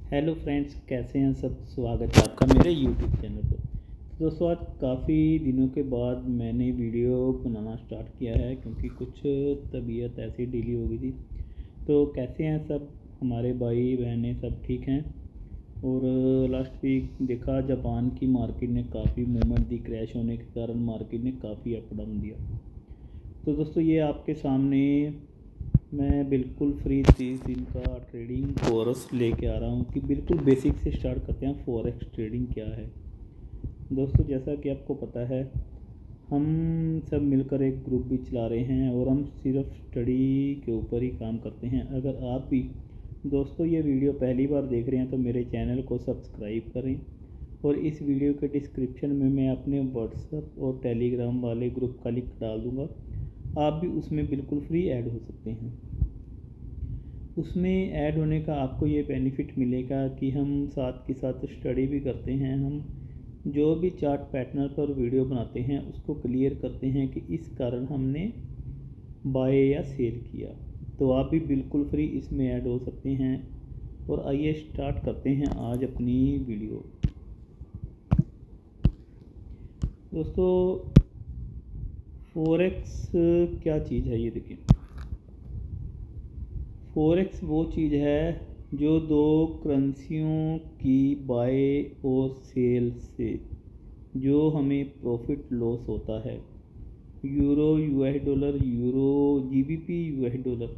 Hello friends, कैसे हैं सब। स्वागत है आपका मेरे यूट्यूब चैनल पर। तो दोस्तों, आज काफ़ी दिनों के बाद मैंने वीडियो बनाना स्टार्ट किया है क्योंकि कुछ तबीयत ऐसी ढीली हो गई थी। तो कैसे हैं सब, हमारे भाई बहनें सब ठीक हैं। और लास्ट वीक देखा जापान की मार्केट ने काफ़ी मूवमेंट दी, क्रैश होने के कारण मार्केट ने काफ़ी अप डाउन दिया। तो दोस्तों, ये आपके सामने मैं बिल्कुल फ्री 30 दिन का ट्रेडिंग कोर्स लेके आ रहा हूँ कि बिल्कुल बेसिक से स्टार्ट करते हैं। फॉरेक्स ट्रेडिंग क्या है दोस्तों, जैसा कि आपको पता है, हम सब मिलकर एक ग्रुप भी चला रहे हैं और हम सिर्फ स्टडी के ऊपर ही काम करते हैं। अगर आप भी दोस्तों ये वीडियो पहली बार देख रहे हैं तो मेरे चैनल को सब्सक्राइब करें और इस वीडियो के डिस्क्रिप्शन में मैं अपने व्हाट्सएप और टेलीग्राम वाले ग्रुप का लिंक डाल दूँगा। आप भी उसमें बिल्कुल फ्री ऐड हो सकते हैं। उसमें ऐड होने का आपको ये बेनिफिट मिलेगा कि हम साथ के साथ स्टडी भी करते हैं। हम जो भी चार्ट पैटर्न पर वीडियो बनाते हैं उसको क्लियर करते हैं कि इस कारण हमने बाय या सेल किया। तो आप भी बिल्कुल फ्री इसमें ऐड हो सकते हैं। और आइए स्टार्ट करते हैं आज अपनी वीडियो। दोस्तों, फॉरेक्स क्या चीज़ है, ये देखिए। फॉरेक्स वो चीज़ है जो दो करेंसियों की बाय और सेल से जो हमें प्रॉफिट लॉस होता है। Euro US dollar, euro GBP US dollar,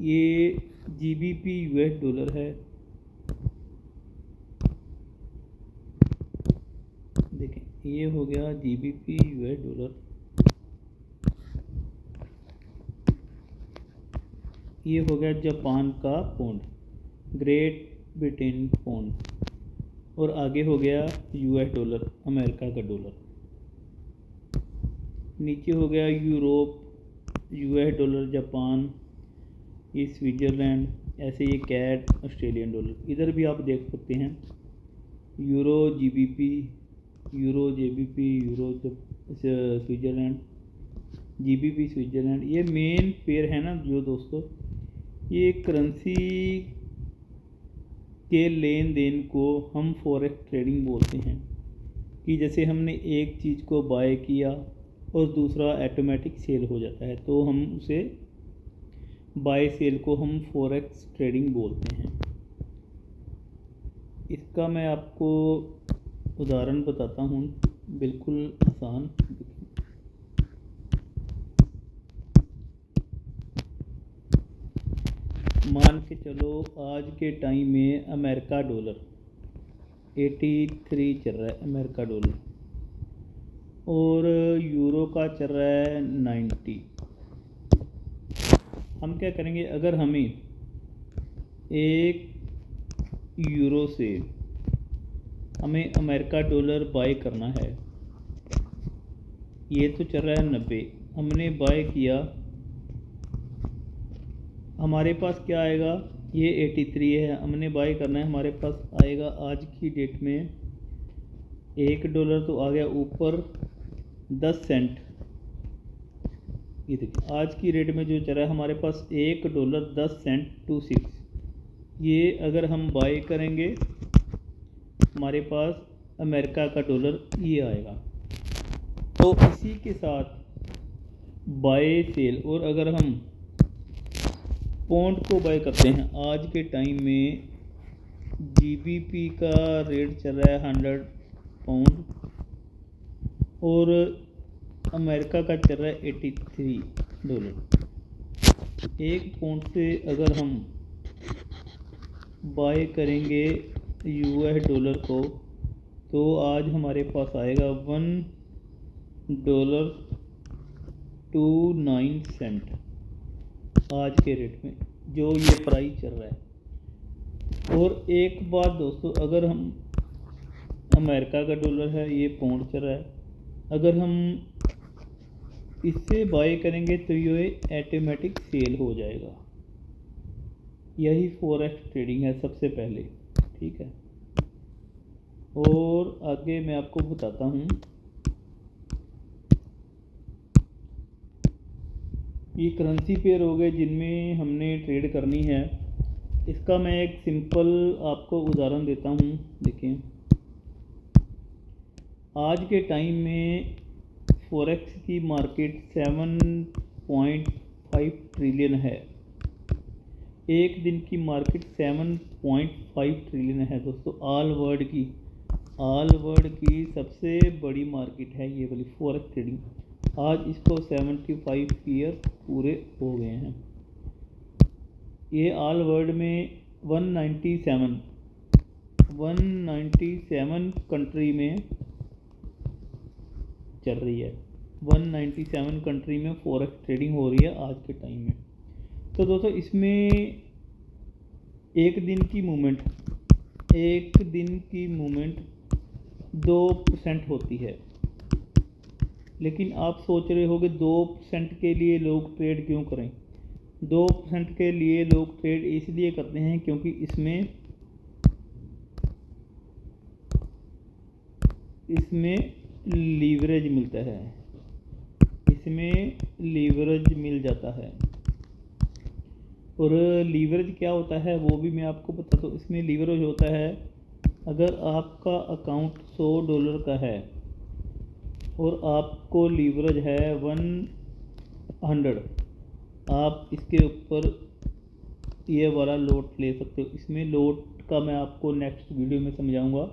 ये जीबीपी यूएस डॉलर है। देखें, ये हो गया जीबीपी यूएस डॉलर, ये हो गया जापान का पौंड, ग्रेट ब्रिटेन पौंड, और आगे हो गया यूएस डॉलर, अमेरिका का डॉलर। नीचे हो गया यूरोप, यूएस डॉलर, जापान, ये स्विट्ज़रलैंड, ऐसे ये कैट, ऑस्ट्रेलियन डॉलर। इधर भी आप देख सकते हैं euro GBP, euro JBP, euro Switzerland, GBP Switzerland. ये मेन पेयर है ना जो दोस्तों, ये करेंसी के लेन देन को हम फॉरेक्स ट्रेडिंग बोलते हैं। कि जैसे हमने एक चीज़ को बाय किया और दूसरा ऑटोमेटिक सेल हो जाता है, तो हम उसे बाय सेल को हम फॉरेक्स ट्रेडिंग बोलते हैं। इसका मैं आपको उदाहरण बताता हूँ, बिल्कुल आसान। मान के चलो आज के टाइम में अमेरिका डॉलर 83 चल रहा है, अमेरिका डॉलर, और यूरो का चल रहा है 90। हम क्या करेंगे, अगर हमें एक यूरो से हमें अमेरिका डॉलर बाय करना है, ये तो चल रहा है 90, हमने बाय किया, हमारे पास क्या आएगा, ये 83 है, हमने बाय करना है, हमारे पास आएगा आज की डेट में $1 तो आ गया ऊपर 10 सेंट। ये देखिए आज की रेट में जो चल रहा है हमारे पास $1 10 सेंट 26। ये अगर हम बाय करेंगे हमारे पास अमेरिका का डॉलर ये आएगा। तो इसी के साथ बाय सेल, और अगर हम पौंड को बाय करते हैं, आज के टाइम में जीबीपी का रेट चल रहा है 100 पाउंड और अमेरिका का चल रहा है $83। एक पौंड से अगर हम बाय करेंगे यूएस डॉलर को, तो आज हमारे पास आएगा $1.29 आज के रेट में, जो ये प्राइस चल रहा है। और एक बात दोस्तों, अगर हम अमेरिका का डॉलर है, ये पौंड चल रहा है, अगर हम इससे बाय करेंगे तो ये ऑटोमेटिक सेल हो जाएगा। यही फॉरेक्स ट्रेडिंग है सबसे पहले, ठीक है। और आगे मैं आपको बताता हूँ, ये करेंसी पेयर हो गए जिनमें हमने ट्रेड करनी है। इसका मैं एक सिंपल आपको उदाहरण देता हूँ। देखिए, आज के टाइम में फॉरेक्स की मार्केट 7.5 ट्रिलियन है। एक दिन की मार्केट 7.5 ट्रिलियन है दोस्तों। ऑल वर्ल्ड की सबसे बड़ी मार्केट है ये वाली फॉरेक्स ट्रेडिंग। आज इसको 75 ईयर पूरे हो गए हैं। ये ऑल वर्ल्ड में 197 कंट्री में चल रही है। 197 कंट्री में फॉरेक्स ट्रेडिंग हो रही है आज के टाइम में। तो दोस्तों, इसमें एक दिन की मूवमेंट 2% होती है। लेकिन आप सोच रहे होंगे 2% के लिए लोग ट्रेड क्यों करें। 2% के लिए लोग ट्रेड इसलिए करते हैं क्योंकि इसमें लीवरेज मिलता है। इसमें लीवरेज मिल जाता है। और लीवरेज क्या होता है वो भी मैं आपको बताता हूँ। इसमें लीवरेज होता है, अगर आपका अकाउंट $100 का है और आपको लीवरेज है 100, आप इसके ऊपर ये वाला लोट ले सकते हो। इसमें लोट का मैं आपको नेक्स्ट वीडियो में समझाऊंगा।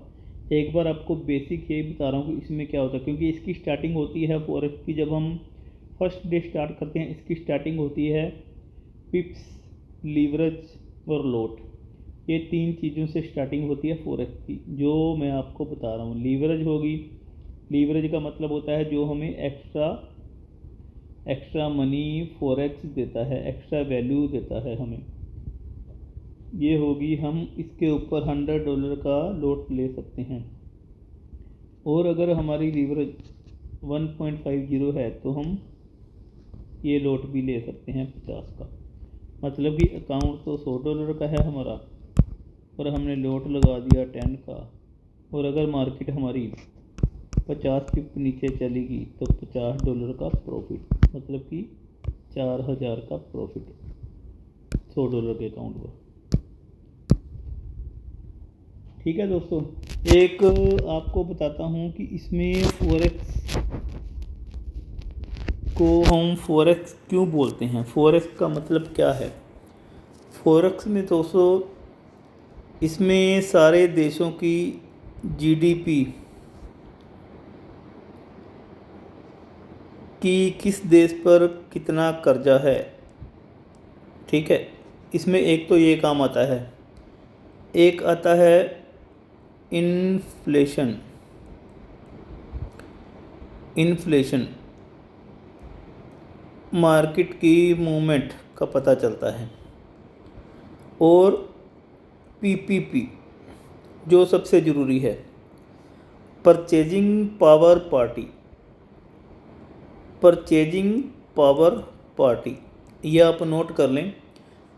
एक बार आपको बेसिक ये बता रहा हूँ कि इसमें क्या होता है, क्योंकि इसकी स्टार्टिंग होती है फॉरेक्स की। जब हम फर्स्ट डे स्टार्ट करते हैं, इसकी स्टार्टिंग होती है पिप्स, लीवरेज और लोट। ये 3 चीज़ों से स्टार्टिंग होती है फॉरेक्स की, जो मैं आपको बता रहा हूँ। लीवरेज होगी, लीवरेज का मतलब होता है जो हमें एक्स्ट्रा मनी फॉरेक्स देता है, एक्स्ट्रा वैल्यू देता है हमें। ये होगी, हम इसके ऊपर $100 का लोट ले सकते हैं। और अगर हमारी लीवरेज 1.50 है तो हम ये लोट भी ले सकते हैं 50 का। मतलब कि अकाउंट तो $100 का है हमारा, और हमने लोट लगा दिया 10 का। और अगर मार्केट हमारी 50 पिप नीचे चलेगी तो $50 का प्रॉफिट, मतलब कि 4000 का प्रॉफिट $100 के अकाउंट पर। ठीक है दोस्तों, एक आपको बताता हूँ कि इसमें फॉरेक्स को हम फॉरेक्स क्यों बोलते हैं, फॉरेक्स का मतलब क्या है। फॉरेक्स में दोस्तों, इसमें सारे देशों की जीडीपी कि किस देश पर कितना कर्जा है, ठीक है। इसमें एक तो ये काम आता है, एक आता है इन्फ्लेशन मार्केट की मूवमेंट का पता चलता है। और पीपीपी जो सबसे ज़रूरी है, परचेजिंग पावर पार्टी, ये आप नोट कर लें,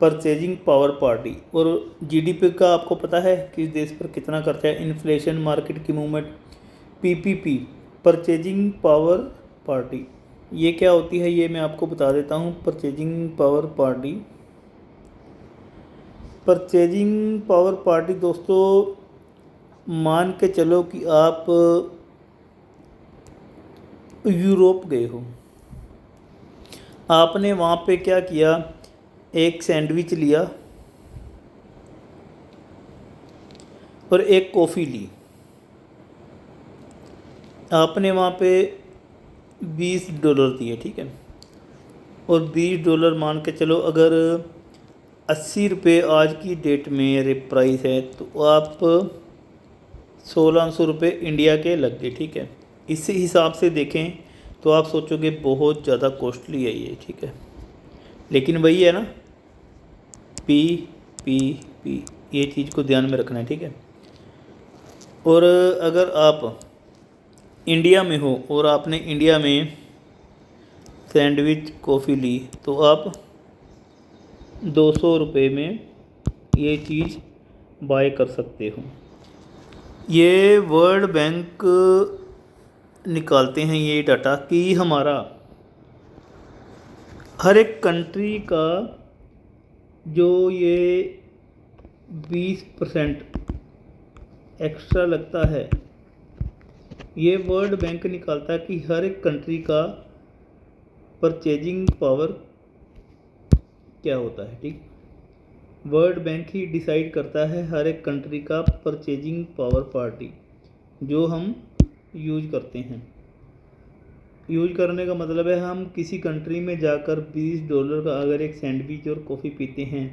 परचेजिंग पावर पार्टी। और जीडीपी का आपको पता है किस देश पर कितना करता है। इन्फ्लेशन मार्केट की movement, PPP purchasing power party, ये क्या होती है ये मैं आपको बता देता हूँ। परचेजिंग पावर पार्टी दोस्तों, मान के चलो कि आप यूरोप गए हो। आपने वहाँ पे क्या किया, एक सैंडविच लिया और एक कॉफ़ी ली। आपने वहाँ पे $20 दिए, ठीक है। और $20 मान के चलो, अगर 80 रुपये आज की डेट में प्राइस है तो आप 1600 रुपये इंडिया के लग गए, ठीक है। इसी हिसाब से देखें तो आप सोचोगे बहुत ज़्यादा कॉस्टली है ये, ठीक है। लेकिन वही है ना, पी ये चीज़ को ध्यान में रखना है, ठीक है। और अगर आप इंडिया में हो और आपने इंडिया में सैंडविच कॉफ़ी ली तो आप 200 रुपये में ये चीज़ बाय कर सकते हो। ये वर्ल्ड बैंक निकालते हैं ये डाटा कि हमारा हर एक कंट्री का जो ये 20% एक्स्ट्रा लगता है। ये वर्ल्ड बैंक निकालता है कि हर एक कंट्री का परचेजिंग पावर क्या होता है। ठीक, वर्ल्ड बैंक ही डिसाइड करता है हर एक कंट्री का परचेजिंग पावर पार्टी जो हम यूज करते हैं। यूज करने का मतलब है हम किसी कंट्री में जाकर $20 का अगर एक सैंडविच और कॉफ़ी पीते हैं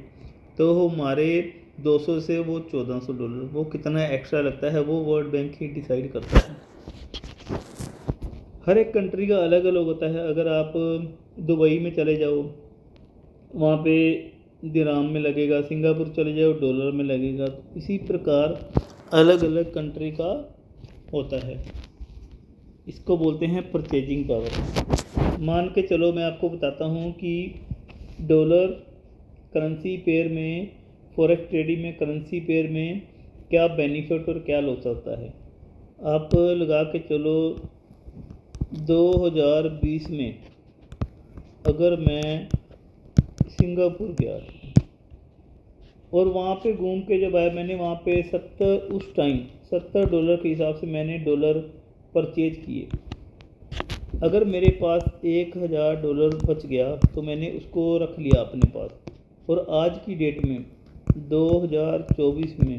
तो हमारे 200 से वो $1400, वो कितना एक्स्ट्रा लगता है वो वर्ल्ड बैंक ही डिसाइड करता है। हर एक कंट्री का अलग अलग होता है। अगर आप दुबई में चले जाओ वहाँ पे दिराम में लगेगा, सिंगापुर चले जाओ डॉलर में लगेगा। तो इसी प्रकार अलग अलग कंट्री का होता है, इसको बोलते हैं परचेजिंग पावर। मान के चलो मैं आपको बताता हूँ कि डॉलर करेंसी पेयर में, फॉरेक्स ट्रेडिंग में करेंसी पेयर में क्या बेनिफिट और क्या लॉस होता है। आप लगा के चलो 2020 में अगर मैं सिंगापुर गया और वहाँ पे घूम के जब आया, मैंने वहाँ पे उस टाइम $70 के हिसाब से मैंने डॉलर परचेज किए। अगर मेरे पास $1000 बच गया तो मैंने उसको रख लिया अपने पास, और आज की डेट में 2024 में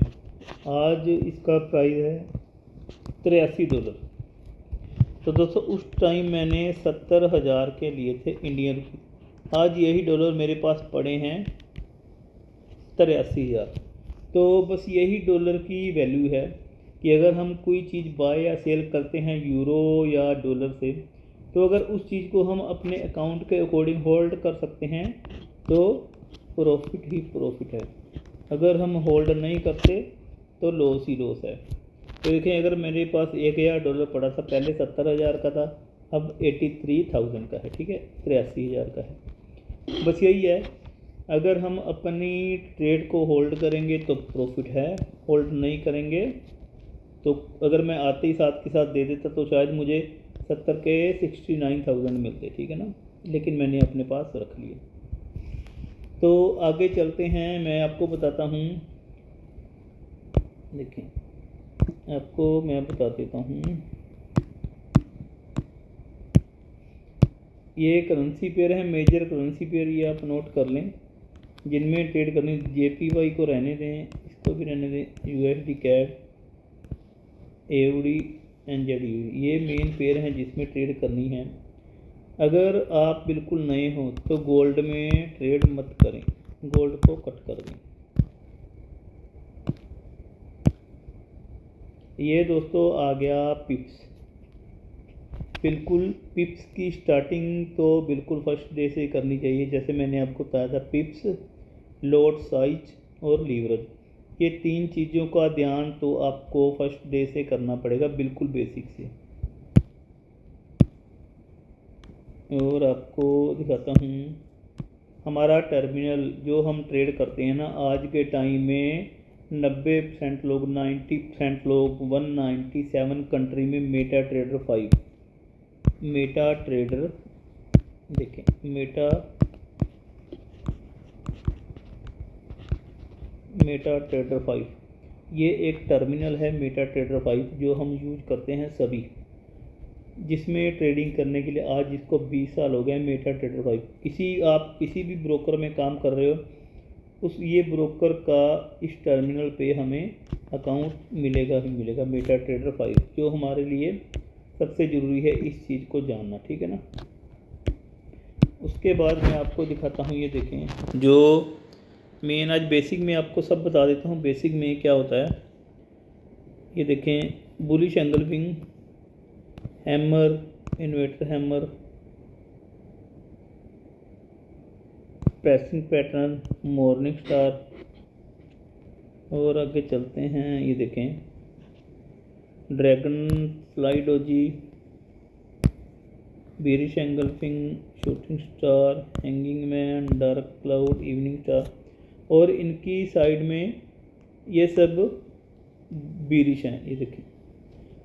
आज इसका प्राइस है $83। तो दोस्तों उस टाइम मैंने 70,000 के लिए थे इंडियन रुपये। आज यही डॉलर मेरे पास पड़े हैं 83,000। तो बस यही डॉलर की वैल्यू है कि अगर हम कोई चीज़ बाय या सेल करते हैं यूरो या डॉलर से, तो अगर उस चीज़ को हम अपने अकाउंट के अकॉर्डिंग होल्ड कर सकते हैं तो प्रॉफिट ही प्रॉफिट है। अगर हम होल्ड नहीं करते तो लॉस ही लॉस है। तो देखें, अगर मेरे पास $1000 पड़ा था, पहले 70,000 का था, अब 83,000 का है। ठीक है, 83,000 का है। बस यही है, अगर हम अपनी ट्रेड को होल्ड करेंगे तो प्रॉफिट है, होल्ड नहीं करेंगे तो अगर मैं आते ही साथ के साथ दे देता तो शायद मुझे 70 के 69,000 मिलते। ठीक है ना, लेकिन मैंने अपने पास रख लिए। तो आगे चलते हैं, मैं आपको बताता हूँ। देखें, आपको मैं बता देता हूँ, ये करेंसी पेयर है, मेजर करेंसी पेयर, ये आप नोट कर लें जिनमें ट्रेड करनी। JPY को रहने दें, इसको भी रहने दें, USD कैड, AUD, NZD, ये मेन पेयर हैं जिसमें ट्रेड करनी है। अगर आप बिल्कुल नए हो तो गोल्ड में ट्रेड मत करें, गोल्ड को कट कर दें। ये दोस्तों आ गया पिप्स। बिल्कुल पिप्स की स्टार्टिंग तो बिल्कुल फर्स्ट डे से करनी चाहिए। जैसे मैंने आपको बताया था, पिप्स, लॉट साइज और लीवरेज, ये 3 चीज़ों का ध्यान तो आपको फर्स्ट डे से करना पड़ेगा, बिल्कुल बेसिक से। और आपको दिखाता हूँ हमारा टर्मिनल जो हम ट्रेड करते हैं ना, आज के टाइम में 90% लोग, 90% लोग 197 कंट्री में मेटा ट्रेडर 5, मेटा ट्रेडर, देखें मेटा ट्रेडर 5, ये एक टर्मिनल है मेटा ट्रेडर 5 जो हम यूज करते हैं सभी, जिसमें ट्रेडिंग करने के लिए आज इसको 20 साल हो गए। मेटा ट्रेडर 5, आप किसी भी ब्रोकर में काम कर रहे हो, उस ये ब्रोकर का इस टर्मिनल पे हमें अकाउंट मिलेगा ही मिलेगा, मेटा ट्रेडर 5, जो हमारे लिए सबसे ज़रूरी है इस चीज़ को जानना। ठीक है ना। उसके बाद मैं आपको दिखाता हूँ, ये देखें जो मेन आज बेसिक में आपको सब बता देता हूँ। बेसिक में क्या होता है, ये देखें, bullish engulfing, hammer, inverter hammer, pressing pattern, morning star, और आगे चलते हैं, ये देखें, dragon fly doji, bearish engulfing, shooting star, hanging man, dark cloud, evening star, और इनकी साइड में ये सब बेरिश हैं। ये देखें,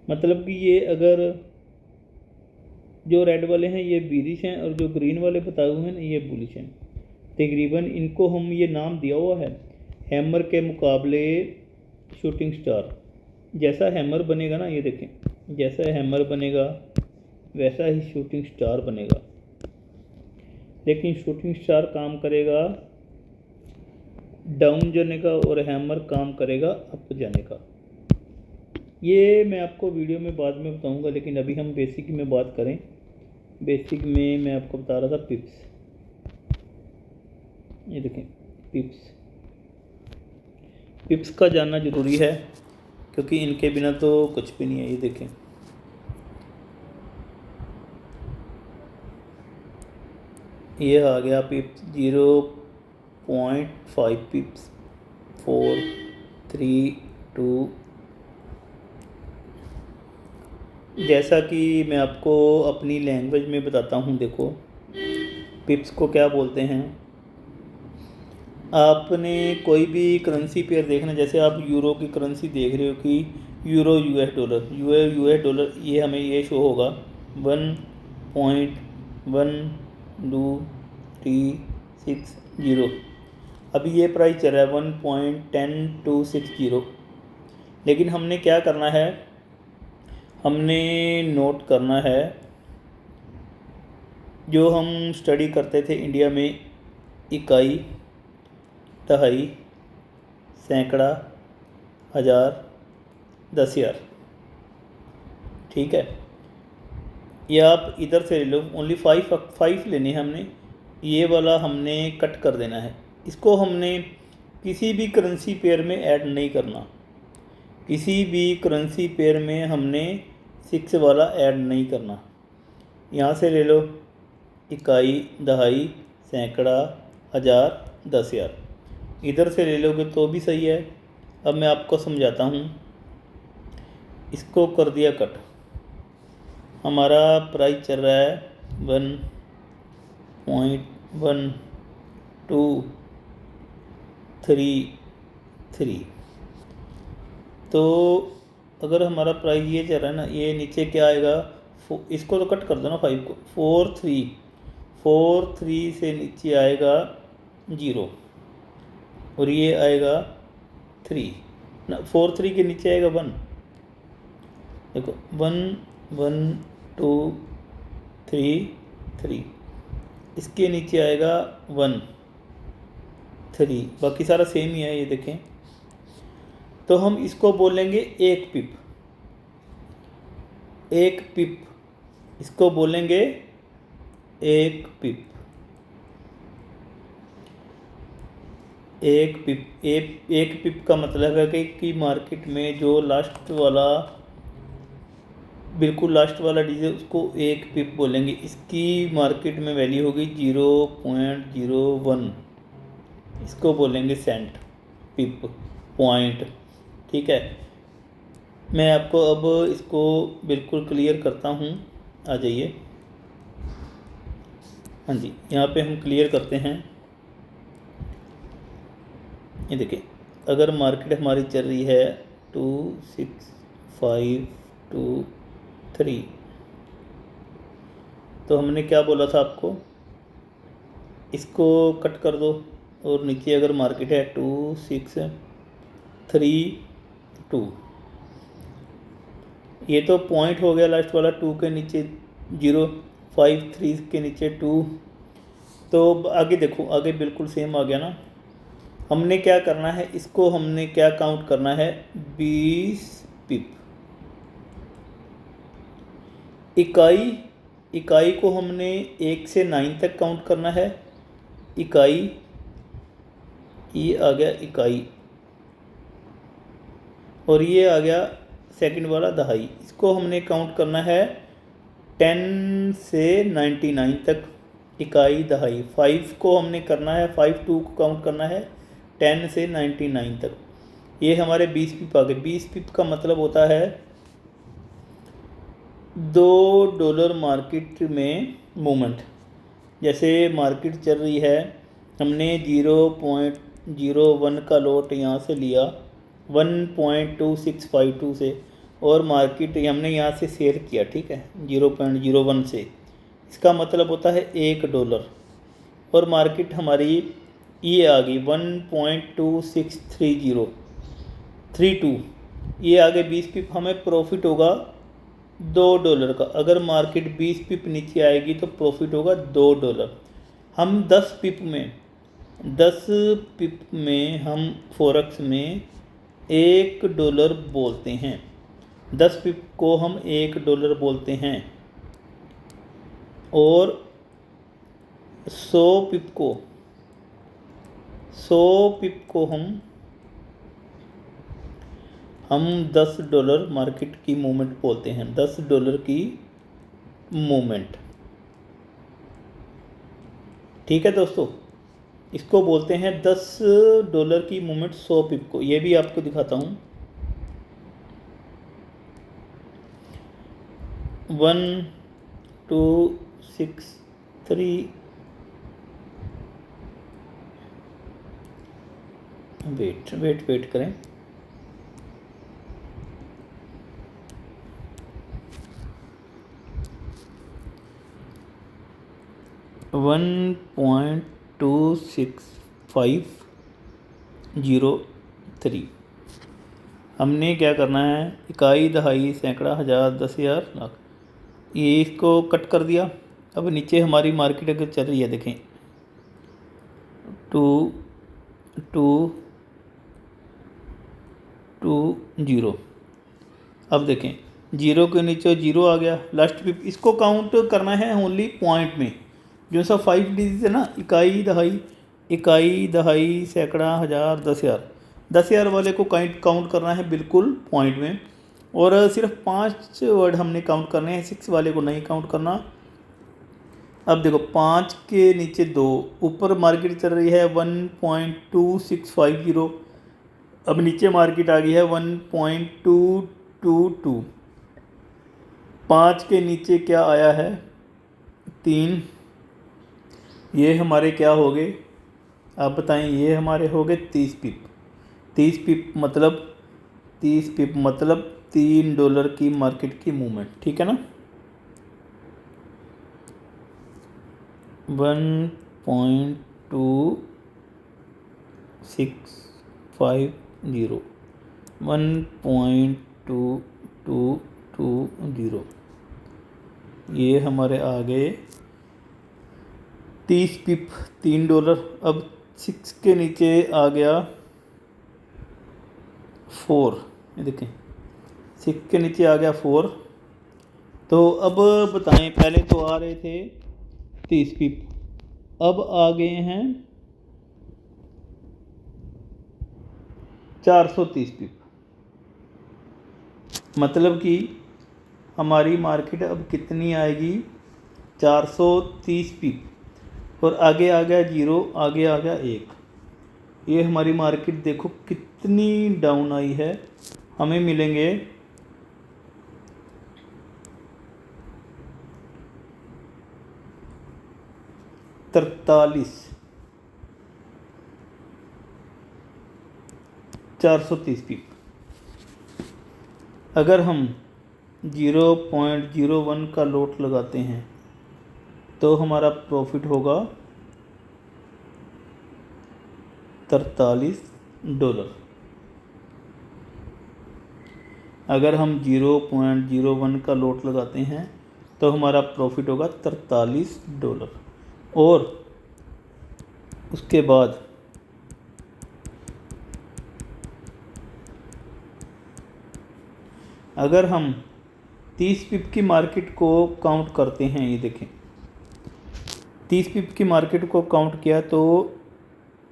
मतलब कि ये अगर जो रेड वाले हैं ये बेरिश हैं और जो ग्रीन वाले बताए हुए हैं ना ये बुलिश हैं। तकरीबन इनको हम ये नाम दिया हुआ है हैमर के मुकाबले शूटिंग स्टार। जैसा हैमर बनेगा ना, ये देखें, जैसा हैमर बनेगा वैसा ही शूटिंग स्टार बनेगा, लेकिन शूटिंग स्टार काम करेगा डाउन जाने का और हैमर काम करेगा अप जाने का। ये मैं आपको वीडियो में बाद में बताऊंगा, लेकिन अभी हम बेसिक में बात करें। बेसिक में मैं आपको बता रहा था पिप्स। ये देखें पिप्स, पिप्स का जानना ज़रूरी है क्योंकि इनके बिना तो कुछ भी नहीं है। ये देखें, ये आ गया पिप्स 0.5 पिप्स, 4 3 2। जैसा कि मैं आपको अपनी लैंग्वेज में बताता हूँ, देखो पिप्स को क्या बोलते हैं। आपने कोई भी करेंसी पेयर देखना, जैसे आप यूरो की करेंसी देख रहे हो कि euro US dollar, US dollar, ये हमें ये शो होगा 1.12360। अभी ये प्राइस चल रहा है 1.10260। लेकिन हमने क्या करना है, हमने नोट करना है जो हम स्टडी करते थे इंडिया में, इकाई, दहाई, सैकड़ा, हज़ार, 10,000। ठीक है, ये आप इधर से ले लो, ओनली 5 लेने हैं हमने। ये वाला हमने कट कर देना है, इसको हमने किसी भी करेंसी पेयर में ऐड नहीं करना। किसी भी करेंसी पेयर में हमने 6 वाला ऐड नहीं करना। यहाँ से ले लो इकाई, दहाई, सैकड़ा, हज़ार, 10,000। इधर से ले लोगे तो भी सही है। अब मैं आपको समझाता हूँ। इसको कर दिया कट, हमारा प्राइस चल रहा है 1.1233। तो अगर हमारा प्राइस ये चल रहा है ना, ये नीचे क्या आएगा, इसको तो कट कर दो ना 5 को, 4.3 से नीचे आएगा 0 और ये आएगा 3 ना, 4.3 के नीचे आएगा 1। देखो 1 1 2 3 3, इसके नीचे आएगा 1 3, बाकी सारा सेम ही है। ये देखें, तो हम इसको बोलेंगे एक पिप, एक पिप, इसको बोलेंगे एक पिप, एक पिप। एक पिप का मतलब है कि मार्केट में जो लास्ट वाला, बिल्कुल लास्ट वाला डिजिट, उसको एक पिप बोलेंगे। इसकी मार्केट में वैल्यू होगी 0.01, इसको बोलेंगे सेंट, पिप, पॉइंट। ठीक है, मैं आपको अब इसको बिल्कुल क्लियर करता हूँ, आ जाइए। हाँ जी, यहाँ पे हम क्लियर करते हैं। ये देखिए, अगर मार्केट हमारी चल रही है 26523, तो हमने क्या बोला था आपको, इसको कट कर दो और नीचे अगर मार्केट है 2632, ये तो पॉइंट हो गया लास्ट वाला, 2 के नीचे 0, 53 के नीचे 2। तो आगे देखो, आगे बिल्कुल सेम आ गया ना। हमने क्या करना है, इसको हमने क्या काउंट करना है, 20 पिप। इकाई को हमने 1 से 9 तक काउंट करना है। इकाई, ये आ गया इकाई, और ये आ गया सेकंड वाला दहाई। इसको हमने काउंट करना है 10 से 99 तक, इकाई, दहाई। 5 को हमने करना है, 2 को काउंट करना है 10 से 99 तक। ये हमारे 20 पिप आ गए। 20 पिप का मतलब होता है $2 मार्केट में मूवमेंट। जैसे मार्केट चल रही है, हमने 0.01 का लॉट यहाँ से लिया 1.2652 से, और मार्केट हमने यहाँ से सेल किया, ठीक है, 0.01 से। इसका मतलब होता है $1, और मार्केट हमारी ये आ गई 1.26332, ये आगे 20 पिप हमें प्रॉफिट होगा $2 का। अगर मार्केट 20 पिप नीचे आएगी तो प्रॉफिट होगा $2। हम 10 पिप में हम फॉरेक्स में $1 बोलते हैं। 10 पिप को हम $1 बोलते हैं और 100 पिप को हम $10 मार्केट की मूवमेंट बोलते हैं। $10 की मूवमेंट, ठीक है दोस्तों। इसको बोलते हैं $10 की मूवमेंट 100 पिप को। ये भी आपको दिखाता हूँ। 1 2 6 3 वेट करें। $1.26503। हमने क्या करना है, इकाई, दहाई, सैकड़ा, हज़ार, 10,000, लाख, ये इसको कट कर दिया। अब नीचे हमारी मार्केट अगर चल रही है, देखें 2220। अब देखें 0 के नीचे 0 आ गया, लास्ट पिप। इसको काउंट करना है ओनली पॉइंट में। जो सा 5 डिजिट है ना, इकाई, दहाई, सैकड़ा, हज़ार, 10,000। 10,000 वाले को काउंट करना है बिल्कुल पॉइंट में, और सिर्फ 5 वर्ड हमने काउंट करने हैं, 6 वाले को नहीं काउंट करना। अब देखो 5 के नीचे 2, ऊपर मार्केट चल रही है 1.2650। अब नीचे मार्केट आ गई है 1.222। 5 के नीचे क्या आया है, 3। ये हमारे क्या हो गए, आप बताएं। ये हमारे हो गए 30 पिप। 30 पिप मतलब $3 की मार्केट की मूवमेंट, ठीक है ना। 1.2650, 1.2220, ये हमारे आ गए 30 पिप, $3। अब 6 के नीचे आ गया 4, ये देखें 6 के नीचे आ गया 4। तो अब बताएं, पहले तो आ रहे थे 30 पिप, अब आ गए हैं 430 पिप। मतलब कि हमारी मार्केट अब कितनी आएगी, 430 पिप। और आगे आ गया 0, आगे आ गया 1। ये हमारी मार्केट देखो कितनी डाउन आई है। हमें मिलेंगे 430 पिप। अगर हम 0.01 का लोट लगाते हैं तो हमारा प्रॉफिट होगा $43। अगर हम 0.01 का लोट लगाते हैं तो हमारा प्रॉफिट होगा $43। और उसके बाद अगर हम 30 पिप की मार्केट को काउंट करते हैं, ये देखें 30 पिप की मार्केट को काउंट किया तो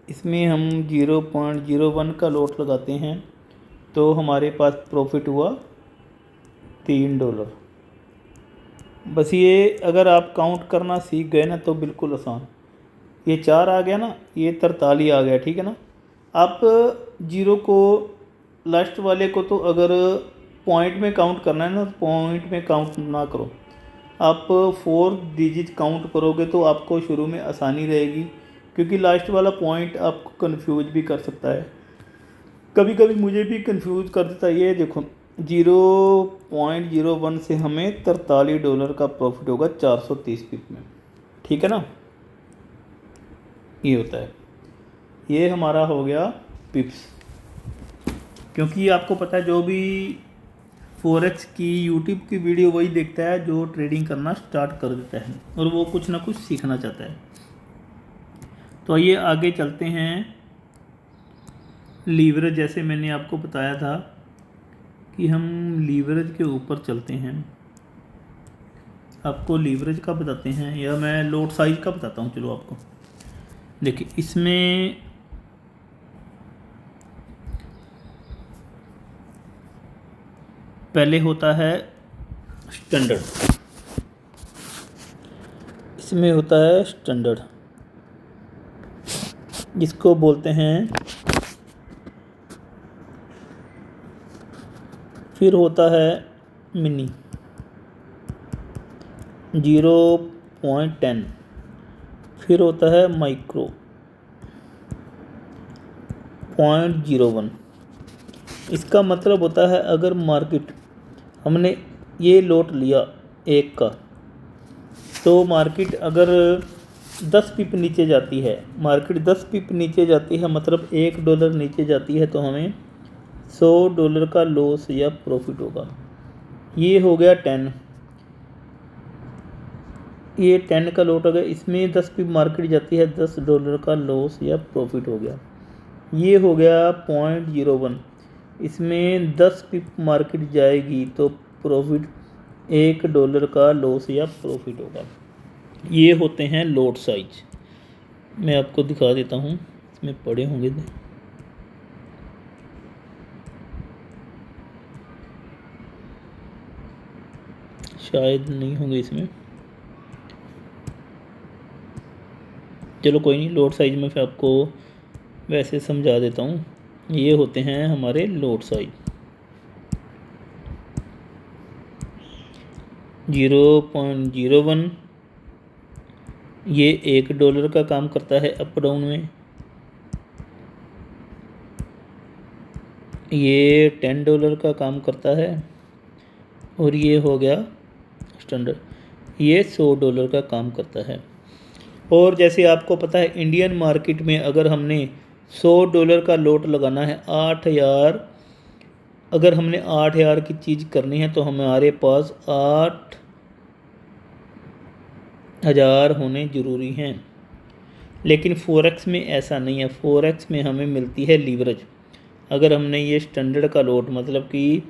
इसमें हम 0.01 का लोट लगाते हैं तो हमारे पास प्रॉफिट हुआ $3। बस ये अगर आप काउंट करना सीख गए ना तो बिल्कुल आसान। ये 4 आ गया ना, ये 43 आ गया, ठीक है ना। आप 0 को, लास्ट वाले को तो अगर पॉइंट में काउंट करना है ना, तो पॉइंट में काउंट ना करो, आप 4 डिजिट काउंट करोगे तो आपको शुरू में आसानी रहेगी, क्योंकि लास्ट वाला पॉइंट आपको कंफ्यूज भी कर सकता है। कभी कभी मुझे भी कंफ्यूज कर देता है। ये देखो 0.01 से हमें $43 का प्रॉफिट होगा 430 पिप में, ठीक है ना। ये होता है। ये हमारा हो गया पिप्स। क्योंकि आपको पता है जो भी फॉरेक्स की यूट्यूब की वीडियो वही देखता है जो ट्रेडिंग करना स्टार्ट कर देता है और वो कुछ ना कुछ सीखना चाहता है। तो आइए आगे चलते हैं। लीवरेज, जैसे मैंने आपको बताया था कि हम लीवरेज के ऊपर चलते हैं। आपको लीवरेज का बताते हैं या मैं लोट साइज का बताता हूँ। चलो आपको देखिए, इसमें पहले होता है स्टैंडर्ड, इसमें होता है स्टैंडर्ड, जिसको बोलते हैं। फिर होता है मिनी 0.10। फिर होता है माइक्रो 0.01। इसका मतलब होता है अगर मार्केट हमने ये लोट लिया एक का, तो मार्केट अगर 10 पिप नीचे जाती है, मार्केट 10 पिप नीचे जाती है मतलब $1 नीचे जाती है, तो हमें $100 का लॉस या प्रॉफिट होगा। ये हो गया 10, ये 10 का लॉट हो गया। इसमें 10 पिप मार्केट जाती है, $10 का लॉस या प्रॉफिट हो गया। ये हो गया 0.01, इसमें 10 पिप मार्केट जाएगी तो प्रॉफिट $1 का लॉस या प्रॉफिट होगा। ये होते हैं लॉट साइज। मैं आपको दिखा देता हूँ, इसमें पड़े होंगे शायद नहीं होंगे इसमें, चलो कोई नहीं, लॉट साइज में फिर आपको वैसे समझा देता हूँ। ये होते हैं हमारे लॉट साइज। 0.01 ये $1 का काम करता है अप डाउन में। ये $10 का काम करता है। और ये हो गया स्टैंडर्ड, ये $100 का काम करता है। और जैसे आपको पता है इंडियन मार्केट में अगर हमने $100 का लॉट लगाना है 8,000, अगर हमने 8,000 की चीज़ करनी है तो हमारे पास 8,000 होने ज़रूरी हैं। लेकिन फॉरेक्स में ऐसा नहीं है। फॉरेक्स में हमें मिलती है लीवरेज। अगर हमने ये स्टैंडर्ड का लॉट मतलब कि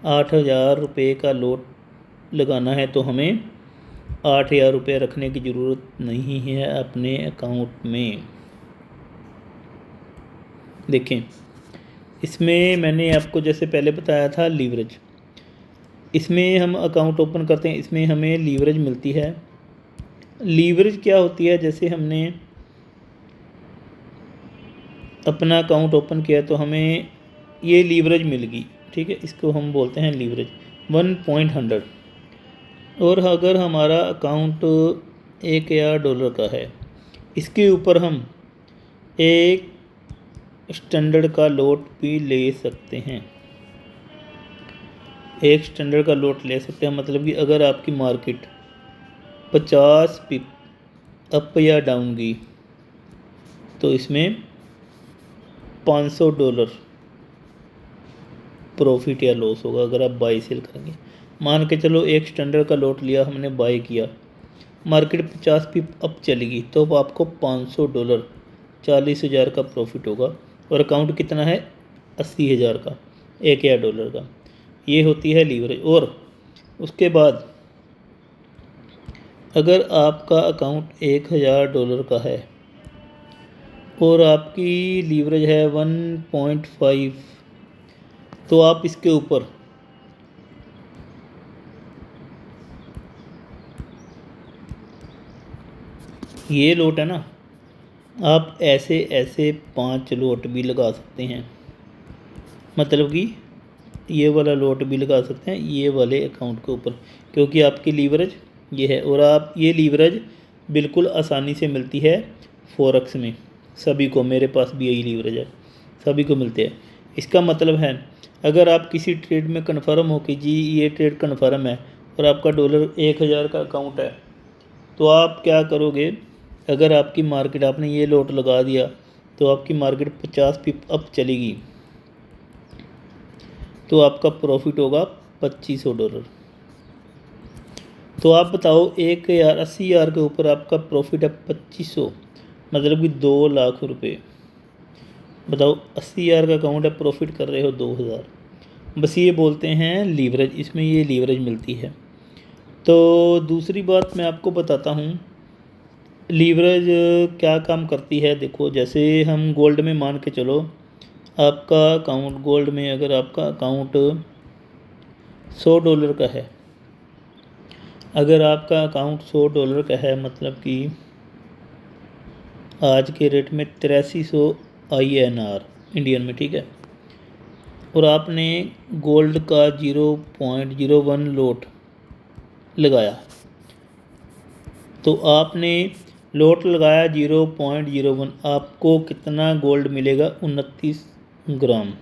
8,000 रुपये का लॉट लगाना है तो हमें 8,000 रुपये रखने की ज़रूरत नहीं है अपने अकाउंट में। देखें, इसमें मैंने आपको जैसे पहले बताया था लीवरेज, इसमें हम अकाउंट ओपन करते हैं, इसमें हमें लीवरेज मिलती है। लीवरेज क्या होती है, जैसे हमने अपना अकाउंट ओपन किया तो हमें ये लीवरेज मिल गई, ठीक है, इसको हम बोलते हैं लीवरेज 1.100। और अगर हमारा अकाउंट $1,000 का है, इसके ऊपर हम एक स्टैंडर्ड का लॉट भी ले सकते हैं। एक स्टैंडर्ड का लॉट ले सकते हैं मतलब कि अगर आपकी मार्केट 50 पिप अप या डाउन गई तो इसमें $500 प्रॉफिट या लॉस होगा अगर आप बाई सेल करेंगे। मान के चलो एक स्टैंडर्ड का लॉट लिया हमने, बाई किया, मार्केट 50 पिप अप चलेगी तो आपको $500 40,000 का प्रॉफिट होगा। और अकाउंट कितना है 80,000 का, $1,000 का। ये होती है लीवरेज। और उसके बाद अगर आपका अकाउंट $1,000 का है और आपकी लीवरेज है 1.5, तो आप इसके ऊपर ये लोट है ना, आप ऐसे ऐसे 5 लोट भी लगा सकते हैं। मतलब कि ये वाला लोट भी लगा सकते हैं ये वाले अकाउंट के ऊपर, क्योंकि आपकी लीवरेज ये है। और आप ये लीवरेज बिल्कुल आसानी से मिलती है फॉरेक्स में सभी को। मेरे पास भी यही लीवरेज है, सभी को मिलते हैं। इसका मतलब है अगर आप किसी ट्रेड में कन्फर्म हो कि जी ये ट्रेड कन्फर्म है और आपका $1,000 का अकाउंट है, तो आप क्या करोगे, अगर आपकी मार्केट आपने ये लॉट लगा दिया, तो आपकी मार्केट 50 पिप अप चलेगी तो आपका प्रॉफिट होगा $2500। तो आप बताओ 80,000 के ऊपर आपका प्रॉफिट है 2500, मतलब कि 2 लाख रुपये। बताओ 80,000 का अकाउंट है, प्रॉफिट कर रहे हो 2,000। बस ये बोलते हैं लीवरेज, इसमें ये लीवरेज मिलती है। तो दूसरी बात मैं आपको बताता हूँ लीवरेज क्या काम करती है। देखो जैसे हम गोल्ड में मान के चलो, आपका अकाउंट गोल्ड में अगर आपका अकाउंट $100 का है, अगर आपका अकाउंट $100 का है, मतलब कि आज के रेट में 8300 INR इंडियन में, ठीक है, और आपने गोल्ड का 0.01 लोट लगाया, तो आपने लोट लगाया 0.01, आपको कितना गोल्ड मिलेगा? 29 ग्राम।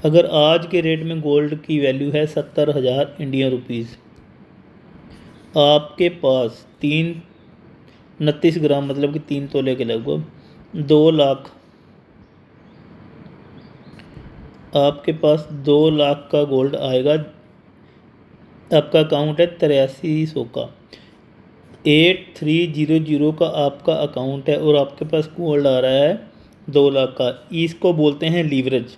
अगर आज के रेट में गोल्ड की वैल्यू है 70,000 इंडियन रुपीज़, आपके पास 29 ग्राम मतलब कि 3 तोले के लगभग 2 लाख, आपके पास 2 लाख का गोल्ड आएगा। आपका अकाउंट है 8300 का, 8300 का आपका अकाउंट है और आपके पास गोल्ड आ रहा है 2 लाख का। इसको बोलते हैं लीवरेज,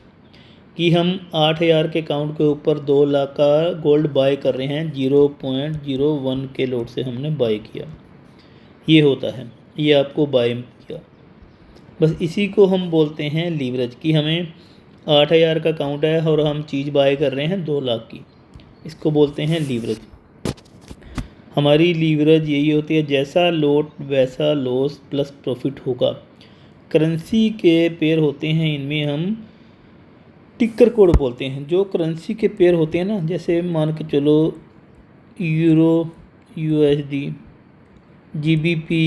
कि हम 8,000 के अकाउंट के ऊपर 2 लाख का गोल्ड बाय कर रहे हैं, 0.01 के लोट से हमने बाय किया, ये होता है, ये आपको बाय किया। बस इसी को हम बोलते हैं लीवरेज, कि हमें 8,000 का अकाउंट है और हम चीज़ बाय कर रहे हैं 2 लाख की, इसको बोलते हैं लीवरेज। हमारी लीवरेज यही होती है, जैसा लोट वैसा लॉस प्लस प्रॉफिट होगा। करेंसी के पेयर होते हैं, इनमें हम टिकर कोड बोलते हैं। जो करेंसी के पेयर होते हैं ना, जैसे मान के चलो यूरो USD, GBP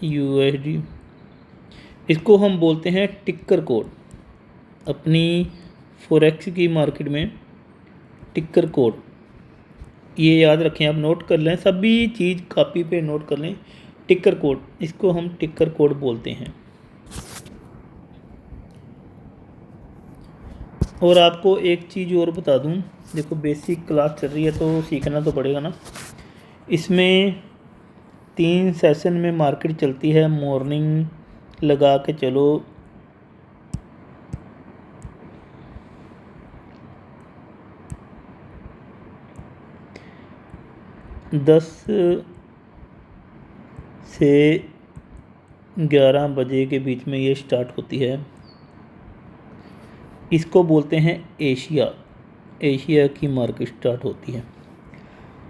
USD, इसको हम बोलते हैं टिकर कोड। अपनी फॉरेक्स की मार्केट में टिकर कोड, ये याद रखें, आप नोट कर लें, सभी चीज़ कॉपी पे नोट कर लें। टिकर कोड, इसको हम टिकर कोड बोलते हैं। और आपको एक चीज़ और बता दूं, देखो बेसिक क्लास चल रही है तो सीखना तो पड़ेगा ना। इसमें 3 सेशन में मार्केट चलती है, मॉर्निंग लगा के चलो 10 से 11 बजे के बीच में ये स्टार्ट होती है। इसको बोलते हैं एशिया की मार्केट स्टार्ट होती है।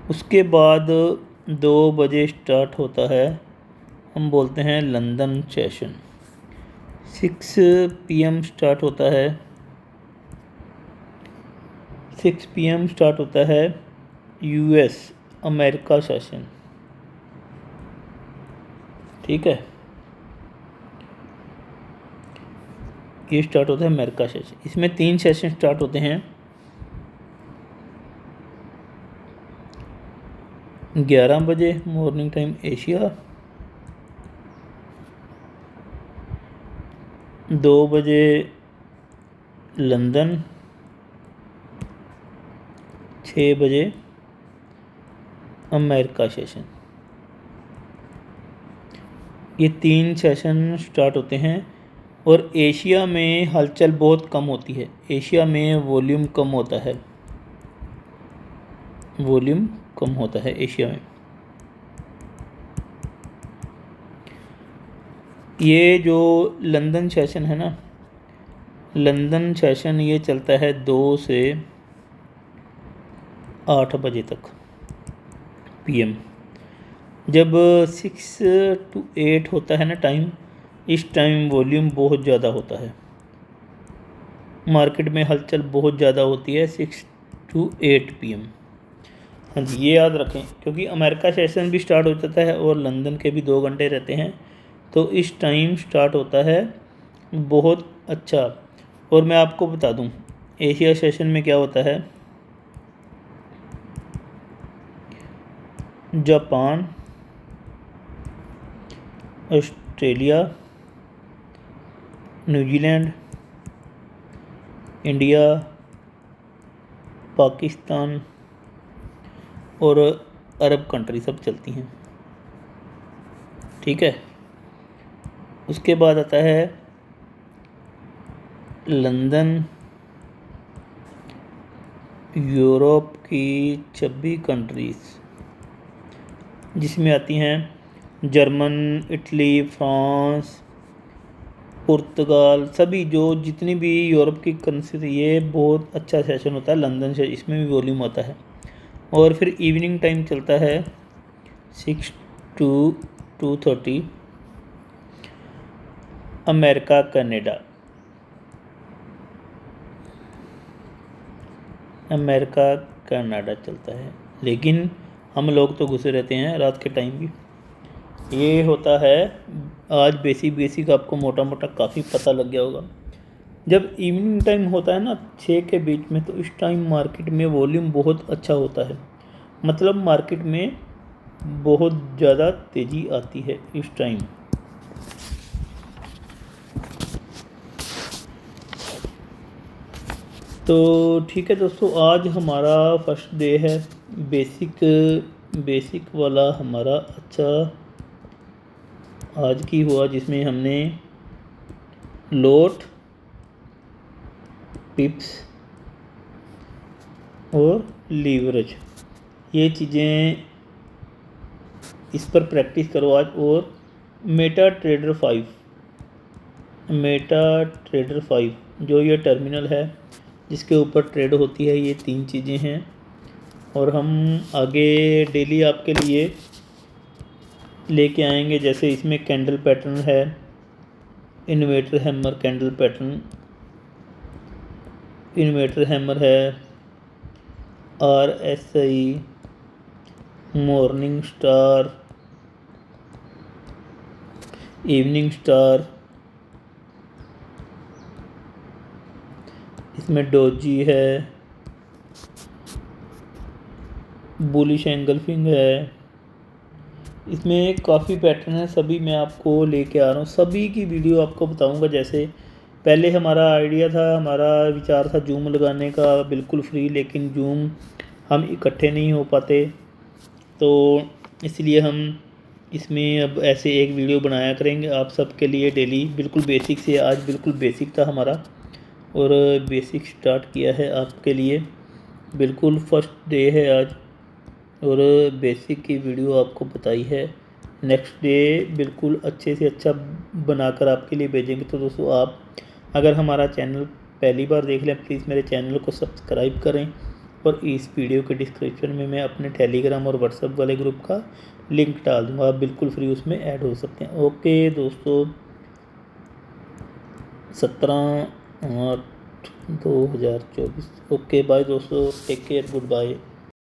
उसके बाद 2 बजे स्टार्ट होता है, हम बोलते हैं लंदन सेशन। 6 PM स्टार्ट होता है, 6 PM स्टार्ट होता है US अमेरिका सेशन, ठीक है, ये स्टार्ट होता है अमेरिका सेशन। इसमें 3 सेशन स्टार्ट होते हैं, 11 बजे मॉर्निंग टाइम एशिया, 2 बजे लंदन, 6 बजे अमेरिका सेशन। ये 3 सेशन स्टार्ट होते हैं। और एशिया में हलचल बहुत कम होती है, एशिया में वॉल्यूम कम होता है, वॉल्यूम कम होता है एशिया में। ये जो लंदन सेशन है ना, लंदन सेशन ये चलता है 2 से 8 बजे तक PM। जब 6 to 8 होता है ना टाइम, इस टाइम वॉल्यूम बहुत ज़्यादा होता है, मार्केट में हलचल बहुत ज़्यादा होती है 6 to 8 PM। हाँ जी, ये याद रखें, क्योंकि अमेरिका सेशन भी स्टार्ट हो जाता है और लंदन के भी 2 घंटे रहते हैं, तो इस टाइम स्टार्ट होता है बहुत अच्छा। और मैं आपको बता दूं एशिया सेशन में क्या होता है, Japan, Australia, New Zealand, India, Pakistan और अरब कंट्री सब चलती हैं। ठीक है, उसके बाद आता है लंदन, यूरोप की 26 कंट्रीज़ जिसमें आती हैं जर्मन, इटली, फ्रांस, पुर्तगाल, सभी जो जितनी भी यूरोप की कंट्री, ये बहुत अच्छा सेशन होता है लंदन से, इसमें भी वॉल्यूम आता है। और फिर इवनिंग टाइम चलता है 6 to 2:30, America, Canada, America Canada चलता है। लेकिन हम लोग तो घुसे रहते हैं रात के टाइम भी। ये होता है, आज बेसिक आपको मोटा मोटा काफ़ी पता लग गया होगा। जब इवनिंग टाइम होता है ना 6 के बीच में, तो इस टाइम मार्केट में वॉल्यूम बहुत अच्छा होता है, मतलब मार्केट में बहुत ज़्यादा तेज़ी आती है इस टाइम। तो ठीक है दोस्तों, आज हमारा फर्स्ट डे है। बेसिक वाला हमारा अच्छा आज की हुआ, जिसमें हमने लोट, पिप्स और लीवरेज, ये चीज़ें इस पर प्रैक्टिस करो आज। और मेटा ट्रेडर 5 जो ये टर्मिनल है जिसके ऊपर ट्रेड होती है, ये 3 चीज़ें हैं। और हम आगे डेली आपके लिए लेके आएंगे। जैसे इसमें कैंडल पैटर्न है, इन्वेटर हैमर कैंडल पैटर्न, इन्वेटर हैमर है, RSI, morning star, evening star, इसमें डोजी है, बुलिश एंगल्फिंग है, इसमें काफ़ी पैटर्न है। सभी मैं आपको लेके आ रहा हूँ, सभी की वीडियो आपको बताऊँगा। जैसे पहले हमारा आइडिया था, हमारा विचार था जूम लगाने का बिल्कुल फ्री, लेकिन जूम हम इकट्ठे नहीं हो पाते, तो इसलिए हम इसमें अब ऐसे एक वीडियो बनाया करेंगे आप सबके लिए डेली, बिल्कुल बेसिक से। आज बिल्कुल बेसिक था हमारा और बेसिक स्टार्ट किया है आपके लिए, बिल्कुल फर्स्ट डे है आज और बेसिक की वीडियो आपको बताई है। नेक्स्ट डे बिल्कुल अच्छे से अच्छा बनाकर आपके लिए भेजेंगे। तो दोस्तों, आप अगर हमारा चैनल पहली बार देख लें, प्लीज़ मेरे चैनल को सब्सक्राइब करें। और इस वीडियो के डिस्क्रिप्शन में मैं अपने टेलीग्राम और व्हाट्सएप वाले ग्रुप का लिंक डाल दूँगा, आप बिल्कुल फ्री उसमें ऐड हो सकते हैं। ओके दोस्तों, 17/8/2024। ओके बाय दोस्तों, टेक केयर, गुड बाय।